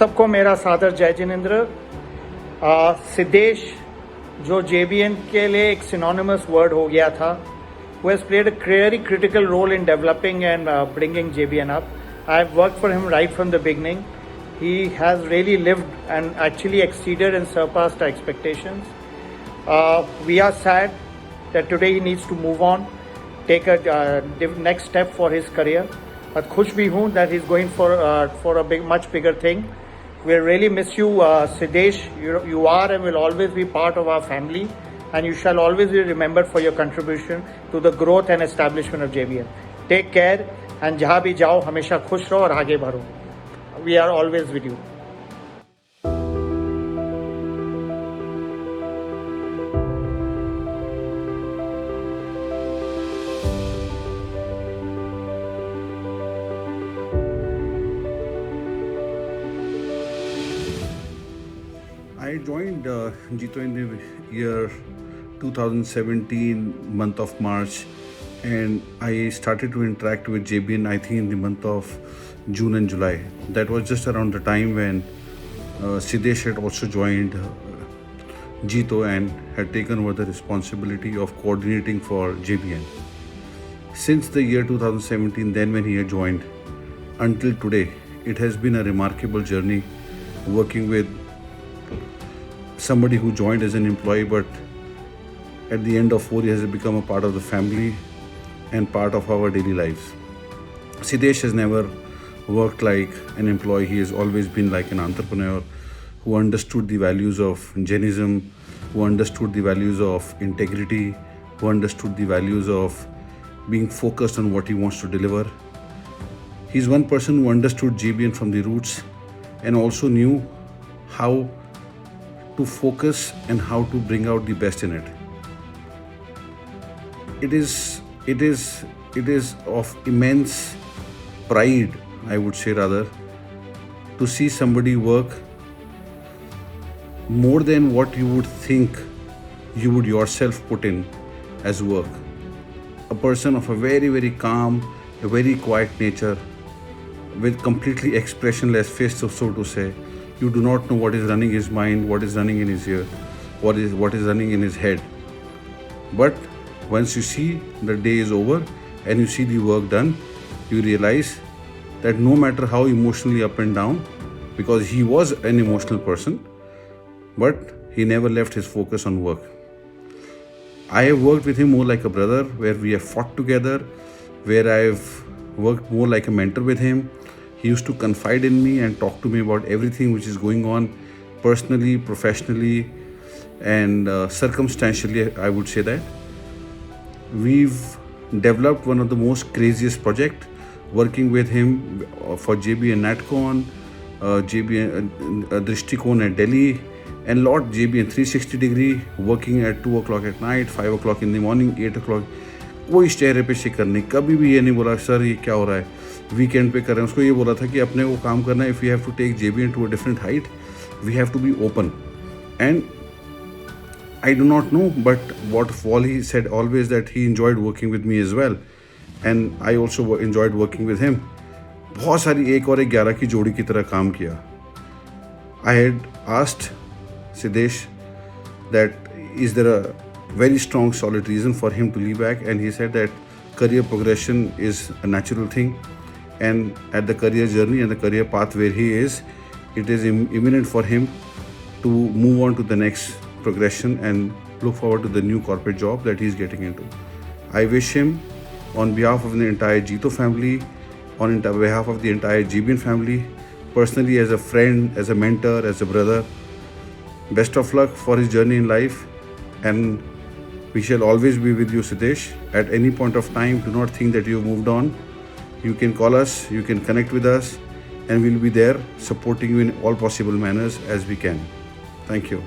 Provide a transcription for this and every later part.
सबको मेरा सादर जय जिनेंद्र। सिद्धेश जो JBN के लिए एक सिनोनिमस वर्ड हो गया था, who has played a very critical role in developing and bringing JBN up. I have worked for him right from the beginning. He has really lived and actually exceeded and surpassed our expectations. We are sad that today he needs to move on, take a next step for his career. But खुश भी हूँ that he's going for a much bigger thing. We really miss you, Siddesh. You are and will always be part of our family, and you shall always be remembered for your contribution to the growth and establishment of JBN. Take care, and जहाँ भी जाओ हमेशा खुश रहो और आगे बढ़ो. We are always with you. I joined Jito in the year 2017, month of March, and I started to interact with JBN, I think, in the month of June and July. That was just around the time when Siddesh had also joined Jito and had taken over the responsibility of coordinating for JBN. Since the year 2017, then when he had joined, until today, it has been a remarkable journey working with somebody who joined as an employee, but at the end of 4 years has become a part of the family and part of our daily lives. Siddesh has never worked like an employee. He has always been like an entrepreneur who understood the values of Jainism, who understood the values of integrity, who understood the values of being focused on what he wants to deliver. He's one person who understood JBN from the roots and also knew how to focus and how to bring out the best in it. It is of immense pride, I would say rather, to see somebody work more than what you would think you would yourself put in as work. A person of a very, very calm, a very quiet nature, with completely expressionless face, so to say. You do not know what is running in his mind, what is running in his ear, what is running in his head. But once you see the day is over and you see the work done, you realize that no matter how emotionally up and down, because he was an emotional person, but he never left his focus on work. I have worked with him more like a brother, where we have fought together, where I've worked more like a mentor with him. He used to confide in me and talk to me about everything which is going on personally, professionally, and circumstantially, I would say that. We've developed one of the most craziest projects, working with him for JBN Natcon, JBN Drishtikon at Delhi, and lot JBN 360 degree, working at 2 o'clock at night, 5 o'clock in the morning, 8 o'clock. कोई चेहरे पे शिकर नहीं, कभी भी ये नहीं बोला sir ये क्या हो रहा है, वीकेंड पे कर रहे हैं. उसको ये बोला था कि अपने को काम करना है. If you have to take JBN to a different height, we have to be open. And I do not know, but what Wally said always that he enjoyed working with me as well, and I also enjoyed working with him. बहुत सारी 1 और 11 की जोड़ी की तरह काम किया. I had asked Siddesh that is there a very strong solid reason for him to leave back, and he said that career progression is a natural thing, and at the career journey and the career path where he is, it is imminent for him to move on to the next progression and look forward to the new corporate job that he's getting into. I wish him, on behalf of the entire Jito family, on behalf of the entire JBN family, personally, as a friend, as a mentor, as a brother, best of luck for his journey in life, and we shall always be with you, Siddesh. At any point of time, do not think that you've moved on. You can call us, you can connect with us, and we'll be there supporting you in all possible manners as we can. Thank you.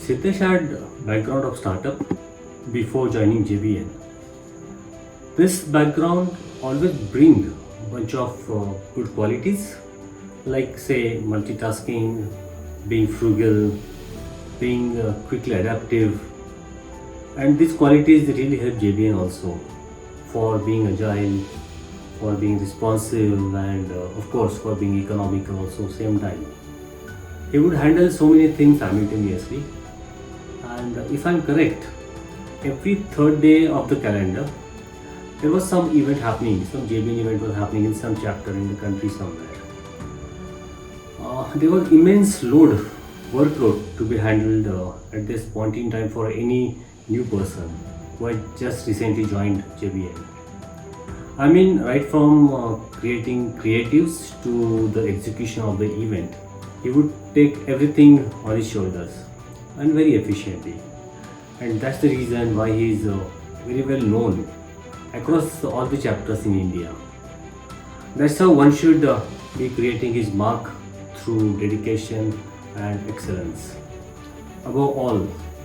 Siddesh had background of startup before joining JBN. This background always bring bunch of good qualities like say multitasking, being frugal, being quickly adaptive, and these qualities really help JBN also for being agile, for being responsive, and of course for being economical also same time. He would handle so many things simultaneously, and if I'm correct, every third day of the calendar there was some event happening, some JBN event was happening in some chapter in the country somewhere. There was immense workload to be handled at this point in time for any new person who had just recently joined JBN. I mean, right from creating creatives to the execution of the event, he would take everything on his shoulders and very efficiently. And that's the reason why he is very well known across all the chapters in India. That's how one should be creating his mark through dedication and excellence. Above all,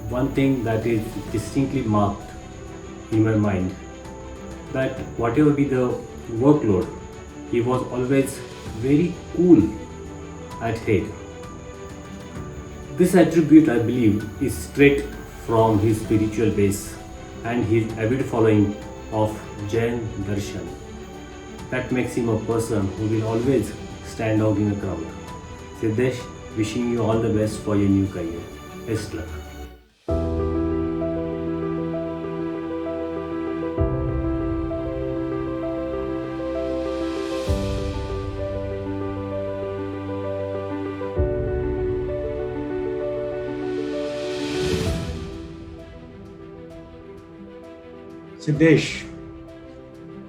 one thing that is distinctly marked in my mind, that whatever be the workload, he was always very cool at head. This attribute, I believe, is straight from his spiritual base and his avid following of Jain Darshan. That makes him a person who will always stand out in a crowd. Siddesh, wishing you all the best for your new career. Best luck. Siddhesh,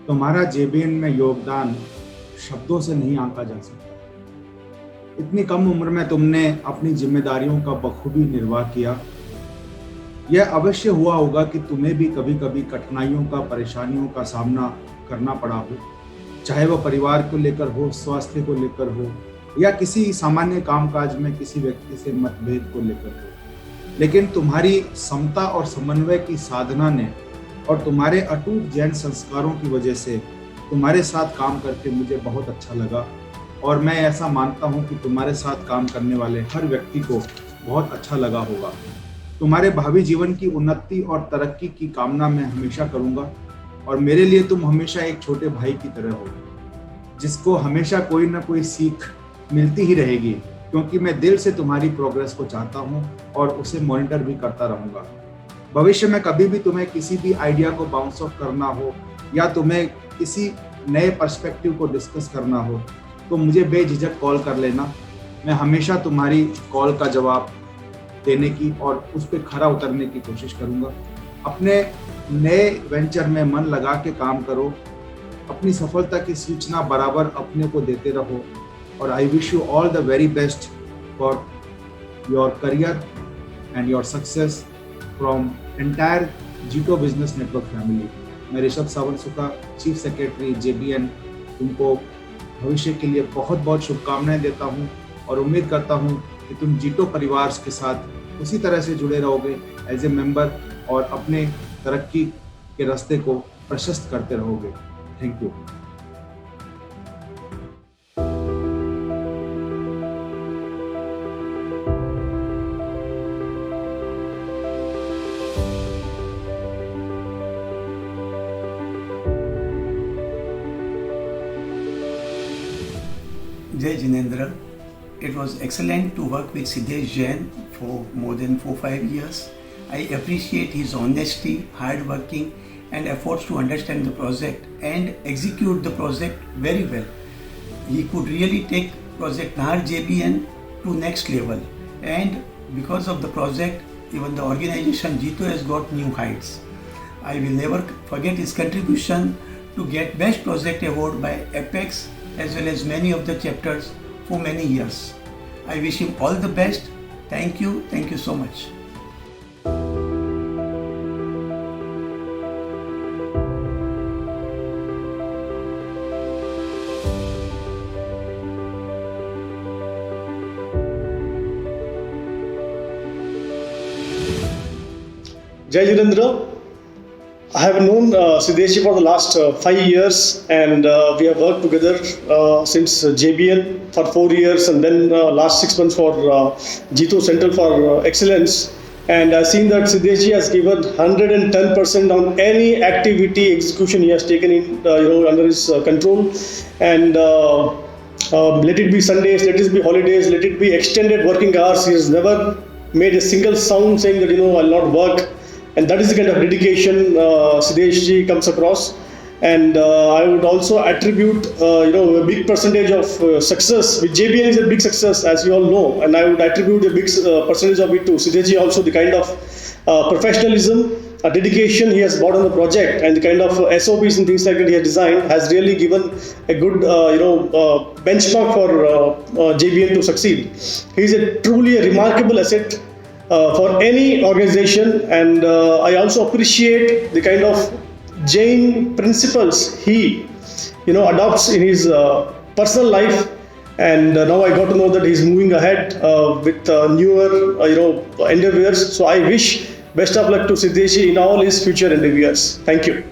तुम्हारा JBN में योगदान शब्दों से नहीं आंका जा सकता। इतनी कम उम्र में तुमने अपनी जिम्मेदारियों का बखूबी निर्वाह किया। यह अवश्य हुआ होगा कि तुम्हें भी कभी कभी कठिनाइयों का, परेशानियों का सामना करना पड़ा हो, चाहे वह परिवार को लेकर हो, स्वास्थ्य को लेकर हो, या किसी सामान्य कामकाज में किसी व्यक्ति से मतभेद को लेकर हो। लेकिन तुम्हारी समता और समन्वय की साधना ने और तुम्हारे अटूट जैन संस्कारों की वजह से तुम्हारे साथ काम करके मुझे बहुत अच्छा लगा, और मैं ऐसा मानता हूं कि तुम्हारे साथ काम करने वाले हर व्यक्ति को बहुत अच्छा लगा होगा। तुम्हारे भावी जीवन की उन्नति और तरक्की की कामना मैं हमेशा करूंगा, और मेरे लिए तुम हमेशा एक छोटे भाई की तरह हो, जिसको हमेशा कोई ना कोई सीख मिलती ही रहेगी, क्योंकि मैं दिल से तुम्हारी प्रोग्रेस को चाहता हूं और उसे मॉनिटर भी करता रहूंगा। भविष्य में कभी भी तुम्हें किसी भी आइडिया को बाउंस ऑफ करना हो या तुम्हें किसी नए पर्सपेक्टिव को डिस्कस करना हो, तो मुझे बेझिझक कॉल कर लेना। मैं हमेशा तुम्हारी कॉल का जवाब देने की और उस पर खरा उतरने की कोशिश करूंगा। अपने नए वेंचर में मन लगा के काम करो, अपनी सफलता की सूचना बराबर अपने को देते रहो, और I wish you all the very best for your career and your success from entire JITO business network family. मैं ऋषभ सावंत सुखा, चीफ सेक्रेटरी JBN, तुमको भविष्य के लिए बहुत बहुत शुभकामनाएं देता हूं, और उम्मीद करता हूं कि तुम जीटो परिवार के साथ उसी तरह से जुड़े रहोगे एज ए मेंबर, और अपने तरक्की के रास्ते को प्रशस्त करते रहोगे। Thank you. Jai Jinendra. It was excellent to work with Siddesh Jain for more than 4-5 years. I appreciate his honesty, hard working and efforts to understand the project and execute the project very well. He could really take project Nahar JBN to next level, and because of the project, even the organization Jito has got new heights. I will never forget his contribution to get Best Project Award by Apex as well as many of the chapters for many years. I wish him all the best. Thank you so much. Jai Jinendra, I have known Siddesh for the last 5 years, and we have worked together since JBN for 4 years, and then last 6 months for Jito Center for Excellence. And I've seen that Siddesh has given 110% on any activity execution he has taken in, under his control. And let it be Sundays, let it be holidays, let it be extended working hours, he has never made a single sound saying that I'll not work. And that is the kind of dedication Siddesh ji comes across. And I would also attribute a big percentage of success. With JBN is a big success, as you all know, and I would attribute a big percentage of it to Siddesh ji. Also, the kind of professionalism, dedication he has brought on the project, and the kind of SOPs and things like that he has designed has really given a good benchmark for JBN to succeed. He is truly a remarkable asset for any organization, and I also appreciate the kind of Jain principles he adopts in his personal life. And now I got to know that he's moving ahead with newer endeavors. So I wish best of luck to Siddesh in all his future endeavors. Thank you.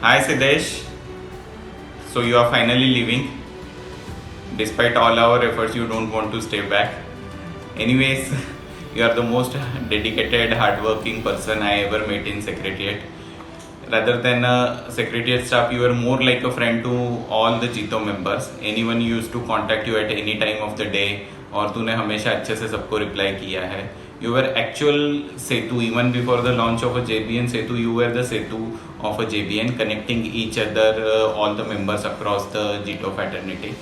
Hi Siddesh, so you are finally leaving. Despite all our efforts, you don't want to stay back. Anyways, you are the most dedicated, hardworking person I ever met in Secretariat. Rather than a Secretariat staff, you were more like a friend to all the Jito members. Anyone used to contact you at any time of the day, और तूने हमेशा अच्छे से सबको reply किया है. You were actual Setu. Even before the launch of a JBN Setu, you were the Setu of a JBN, connecting each other, all the members across the Jito fraternity.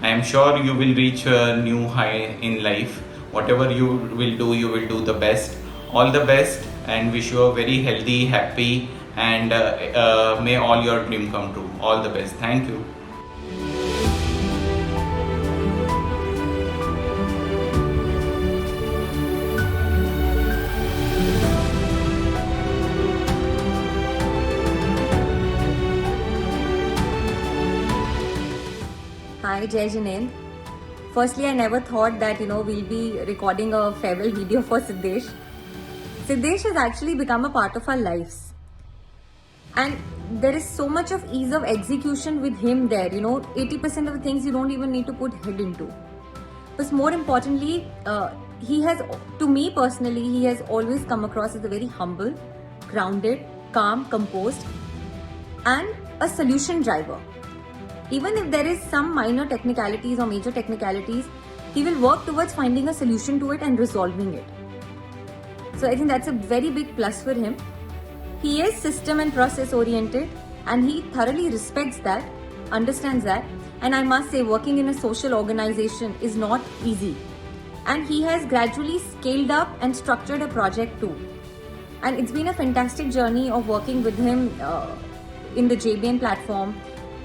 I am sure you will reach a new high in life. Whatever you will do the best. All the best, and wish you a very healthy, happy, and may all your dream come true. All the best. Thank you. Hi, Jai Jinendra. Firstly, I never thought that we'll be recording a farewell video for Siddesh. Siddesh has actually become a part of our lives, and there is so much of ease of execution with him there. 80% of the things you don't even need to put head into. But more importantly, he has, to me personally, he has always come across as a very humble, grounded, calm, composed, and a solution driver. Even if there is some minor technicalities or major technicalities, he will work towards finding a solution to it and resolving it. So I think that's a very big plus for him. He is system and process oriented, and he thoroughly respects that, understands that. And I must say, working in a social organization is not easy. And he has gradually scaled up and structured a project too. And it's been a fantastic journey of working with him in the JBN platform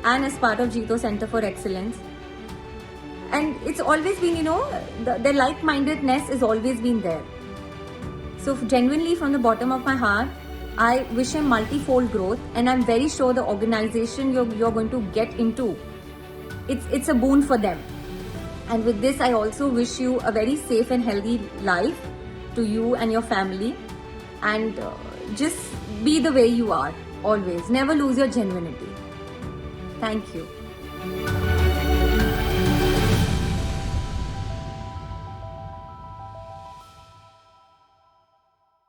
and as part of Jito Center for Excellence. And it's always been, the like-mindedness has always been there. So genuinely from the bottom of my heart, I wish him multifold growth, and I'm very sure the organization you're going to get into, it's a boon for them. And with this, I also wish you a very safe and healthy life to you and your family. And just be the way you are, always. Never lose your genuinity. Thank you.